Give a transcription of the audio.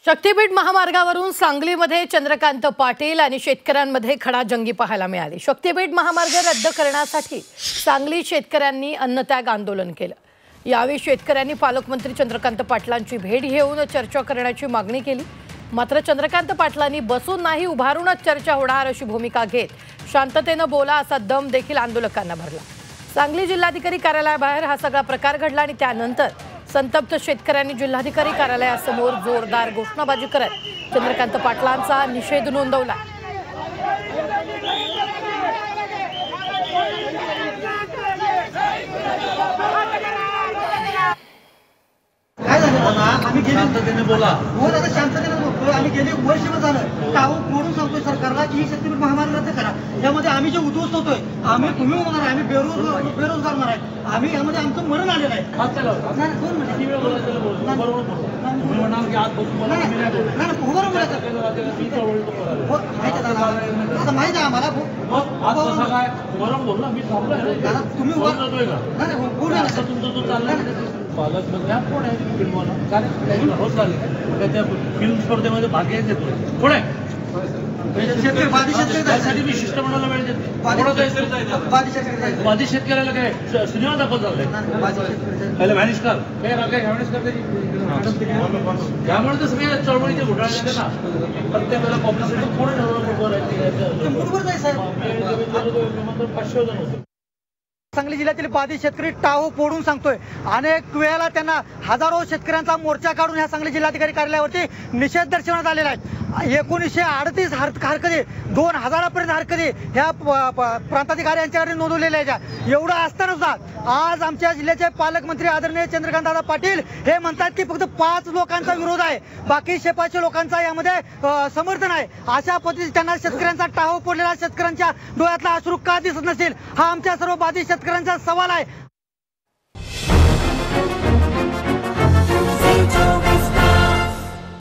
शक्तीपीठ महामार्गावरून सांगलीमध्ये चंद्रकांत पाटील आणि शेतकऱ्यांमध्ये खडाजंगी पाहायला मिळाली। शक्तीपीठ महामार्ग रद्द करण्यासाठी सांगली शेतकऱ्यांनी अन्नत्याग आंदोलन केलं। यावेळी शेतकऱ्यांनी पालकमंत्री चंद्रकांत पाटलांची भेट घेऊन चर्चा करण्याची मागणी केली। मात्र चंद्रकांत पाटलांनी बसून नाही उभारूनच चर्चा होणार अशी भूमिका घेत शांततेने बोला असा दम देखील आंदोलकांना भरला। सांगली जिल्हाधिकारी कार्यालयाबाहेर हा सगळा प्रकार घडला आणि त्यानंतर संतप्त शेतकऱ्यांनी जिल्हाधिकारी कार्यालयासमोर जोरदार घोषणाबाजी करत चंद्रकांत पाटलांचा निषेध नोंदवला। आम्ही गेली वर्षभर झालं टाळू मोडून सांगतोय सरकारला की शक्तीपीठ महामार्ग रद्द करा। यामध्ये आम्ही जे उद्ध्वस्त होतोय, आम्ही तुम्ही होणार आहे, आम्ही बेरोजगार आहे, आम्ही यामध्ये आमचं मरण आलेलं आहे। माहिती आहे आम्हाला तुम्ही फिल्म स्पर्धेमध्ये भाग घ्यायचे कोण आहे? शिष्टमंडळाला वेळ देते। बाधित शेतकऱ्याला काय सिनेमा दाखवत चाललाय मॅनेज कर त्यामुळे तर सगळे चळवळीचे घोटाळे झाले ना। प्रत्येकाला पॉप्युलेशन कोण ठरवलं 500 जण होते। सांगली जिल्ह्यातील बाधित शेतकरी टाळू फोडून सांगतोय। अनेक वेळेला त्यांना हजारो शेतकऱ्यांचा मोर्चा काढून ह्या सांगली जिल्हाधिकारी कार्यालयावरती निषेध दर्शवण्यात आलेला आहे। 1938 हरकती 2000 पर्यंत हरकती ह्या प्रांताधिकारी यांच्याकडे नोंदवलेल्या आहेत। एवढं असताना सुद्धा आज आमच्या जिल्ह्याचे पालकमंत्री आदरणीय चंद्रकांतदादा पाटील हे म्हणतात की फक्त 5 लोकांचा विरोध आहे, बाकी 500 लोकांचा यामध्ये समर्थन आहे। अशा पद्धतीने त्यांना शेतकऱ्यांचा टाळू फोडलेला शेतकऱ्यांच्या डोळ्यातला अश्रू का दिसत नसेल हा आमच्या सर्व बाधित शेतकऱ्यांचा सवाल आहे।